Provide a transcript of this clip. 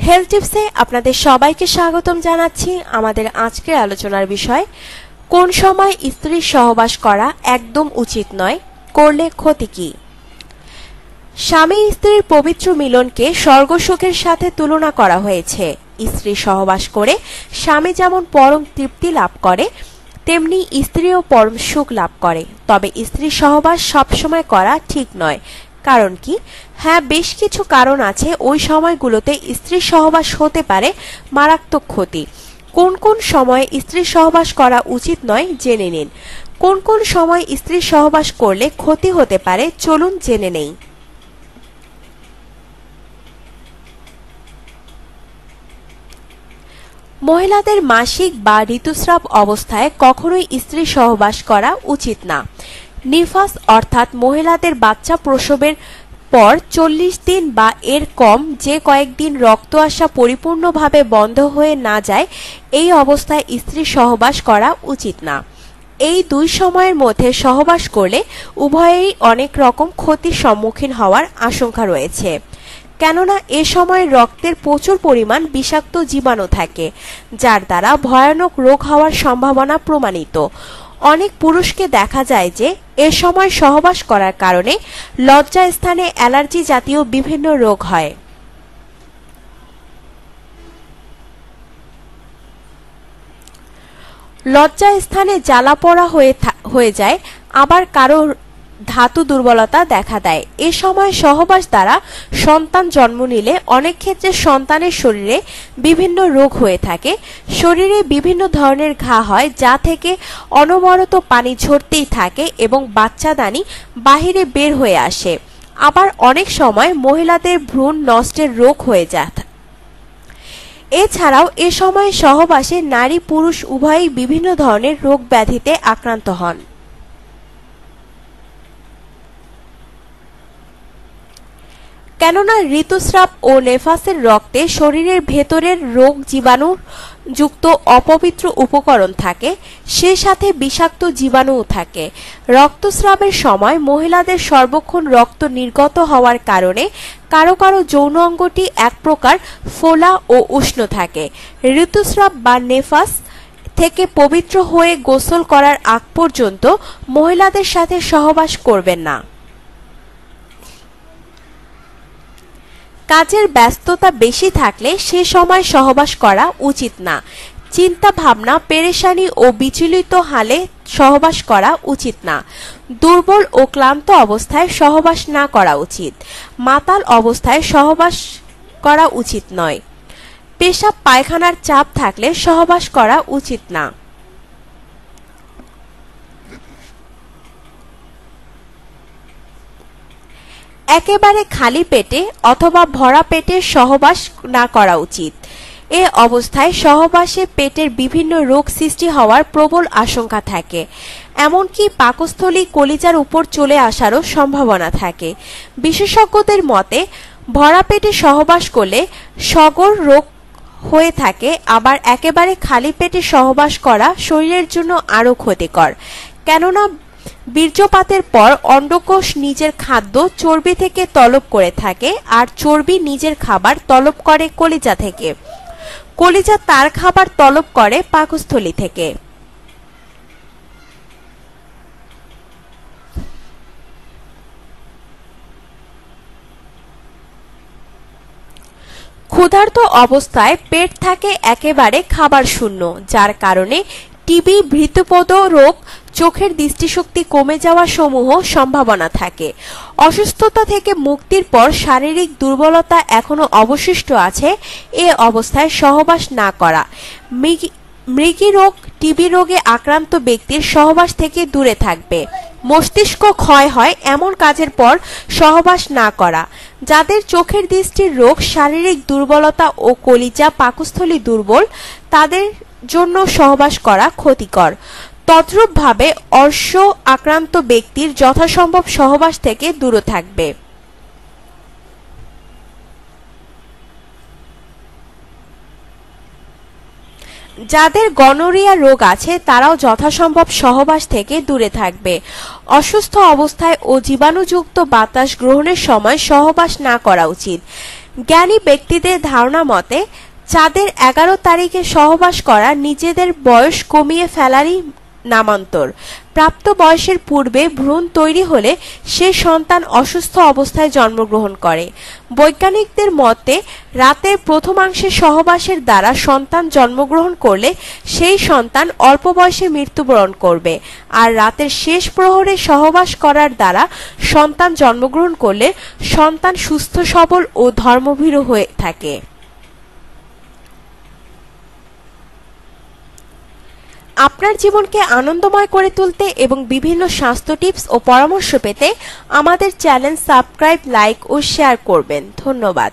Health টিপসে আপনাদের সবাইকে স্বাগতম জানাচ্ছি। আমাদের আজকের আলোচনার বিষয়, কোন সময় স্ত্রীর সহবাস করা একদম উচিত নয়, করলে ক্ষতি কি। স্বামী স্ত্রীর পবিত্র মিলনকে স্বর্গসুখের সাথে তুলনা করা হয়েছে। স্ত্রী সহবাস করে স্বামী যেমন পরম তৃপ্তি লাভ করে, তেমনি স্ত্রীও পরম সুখ লাভ করে। তবে স্ত্রী সহবাস সবসময় করা ঠিক নয়। কারণ কি? হ্যাঁ, বেশ কিছু কারণ আছে। ওই সময়গুলোতে স্ত্রী সহবাস হতে পারে মারাত্মক ক্ষতি। কোন কোন সময় স্ত্রী সহবাস করা উচিত নয় জেনে নিন। কোন কোন সময় স্ত্রী সহবাস করলে ক্ষতি হতে পারে চলুন জেনে নেই। মহিলাদের মাসিক বা ঋতুস্রাব অবস্থায় কখনোই স্ত্রী সহবাস করা উচিত না। নিফাস অর্থাৎ মহিলাদের বাচ্চা প্রসবের পর 40 দিন বা এর কম যে কয়েকদিন রক্ত আসা পরিপূর্ণভাবে বন্ধ হয়ে না যায়, এই অবস্থায় স্ত্রী সহবাস করা উচিত না। এই দুই সময়ের মধ্যে সহবাস করলে উভয়েই অনেক রকম ক্ষতির সম্মুখীন হওয়ার আশঙ্কা রয়েছে। কেননা এ সময় রক্তের প্রচুর পরিমাণ বিষাক্ত জীবাণু থাকে, যার দ্বারা ভয়ানক রোগ হওয়ার সম্ভাবনা প্রমাণিত। অনেক পুরুষকে দেখা যায় যে এ সময় সহবাস করার কারণে লজ্জা স্থানে অ্যালার্জি জাতীয় বিভিন্ন রোগ হয়। লজ্জা স্থানে জ্বালা পোড়া হয়ে যায়, আবার কারো ধাতু দুর্বলতা দেখা দেয়। এ সময় সহবাস দ্বারা সন্তান জন্ম নিলে অনেক ক্ষেত্রে সন্তানের শরীরে বিভিন্ন রোগ হয়ে থাকে। শরীরে বিভিন্ন ধরনের ঘা হয়, যা থেকে অনবরত পানি ঝরতেই থাকে এবং বাচ্চাদানি বাহিরে বের হয়ে আসে। আবার অনেক সময় মহিলাদের ভ্রূণ নষ্টের রোগ হয়ে যায়। এছাড়াও এ সময় সহবাসে নারী পুরুষ উভয়ই বিভিন্ন ধরনের রোগ ব্যাধিতে আক্রান্ত হন। কেননা ঋতুস্রাব ও নেফাসের রক্তে শরীরের ভেতরের রোগ জীবাণু যুক্ত অপবিত্র উপকরণ থাকে, সে সাথে বিষাক্ত জীবাণুও থাকে। রক্তস্রাবের সময় মহিলাদের সর্বক্ষণ রক্ত নির্গত হওয়ার কারণে কারো কারো যৌন অঙ্গটি এক প্রকার ফোলা ও উষ্ণ থাকে। ঋতুস্রাব বা নেফাস থেকে পবিত্র হয়ে গোসল করার আগ পর্যন্ত মহিলাদের সাথে সহবাস করবেন না। কাজের ব্যস্ততা বেশি থাকলে সে সময় সহবাস করা উচিত না। চিন্তা ভাবনা, পেরেশানি ও বিচলিত হালে সহবাস করা উচিত না। দুর্বল ও ক্লান্ত অবস্থায় সহবাস না করা উচিত। মাতাল অবস্থায় সহবাস করা উচিত নয়। পেশাব পায়খানার চাপ থাকলে সহবাস করা উচিত না। একেবারে খালি পেটে অথবা ভরা পেটে সহবাস না করা উচিত। এ অবস্থায় সহবাসে পেটের বিভিন্ন রোগ সৃষ্টি হওয়ার প্রবল আশঙ্কা থাকে। এমনকি পাকস্থলী কলিজার উপর চলে আসারও সম্ভাবনা থাকে। বিশেষজ্ঞদের মতে ভরা পেটে সহবাস করলে সগর রোগ হয়ে থাকে। আবার একেবারে খালি পেটে সহবাস করা শরীরের জন্য আরও ক্ষতিকর। কেননা বীর্যপাতের পর অন্ডকোষ নিজের খাদ্য চর্বি থেকে তলব করে থাকে, আর চর্বি নিজের খাবার তলব করে কলিজা থেকে। কলিজা তার খাবার তলব করে পাকস্থলী থেকে। ক্ষুধার্ত অবস্থায় পেট থাকে একেবারে খাবার শূন্য, যার কারণে টিবি, ভৃত্যপদ রোগ, চোখের দৃষ্টিশক্তি কমে যাওয়া সমূহ সম্ভাবনা থাকে। অসুস্থতা থেকে মুক্তির পর শারীরিক দুর্বলতা এখনো অবশিষ্ট আছে, এ অবস্থায় সহবাস না করা। মৃগী রোগ, টিবি রোগে আক্রান্ত ব্যক্তির সহবাস থেকে দূরে থাকবে। মস্তিষ্ক ক্ষয় হয় এমন কাজের পর সহবাস না করা। যাদের চোখের দৃষ্টির রোগ, শারীরিক দুর্বলতা ও কলিজা পাকস্থলী দুর্বল, তাদের জন্য সহবাস করা ক্ষতিকর। তদ্রূপভাবে অর্শ আক্রান্ত ব্যক্তির যথাসম্ভব সহবাস থেকে দূরে থাকবে। যাদের গনোরিয়া রোগ আছে তারাও যথাসম্ভব সহবাস থেকে দূরে থাকবে। অসুস্থ অবস্থায় ও জীবাণুযুক্ত বাতাস গ্রহণের সময় সহবাস না করা উচিত। জ্ঞানী ব্যক্তিদের ধারণা মতে চাঁদের 11 তারিখে সহবাস করা নিজেদের বয়স কমিয়ে ফেলারই নামান্তর। প্রাপ্ত বয়সের পূর্বে ভ্রূণ তৈরি হলে সে সন্তান অসুস্থ অবস্থায় জন্মগ্রহণ করে। বৈজ্ঞানিকদের মতে রাতের প্রথমাংশে সহবাসের দ্বারা সন্তান জন্মগ্রহণ করলে সেই সন্তান অল্প বয়সে মৃত্যুবরণ করবে, আর রাতের শেষ প্রহরে সহবাস করার দ্বারা সন্তান জন্মগ্রহণ করলে সন্তান সুস্থ সবল ও ধর্মভীরু হয়ে থাকে। আপনার জীবনকে আনন্দময় করে তুলতে এবং বিভিন্ন স্বাস্থ্য টিপস ও পরামর্শ পেতে আমাদের চ্যানেল সাবস্ক্রাইব, লাইক ও শেয়ার করবেন। ধন্যবাদ।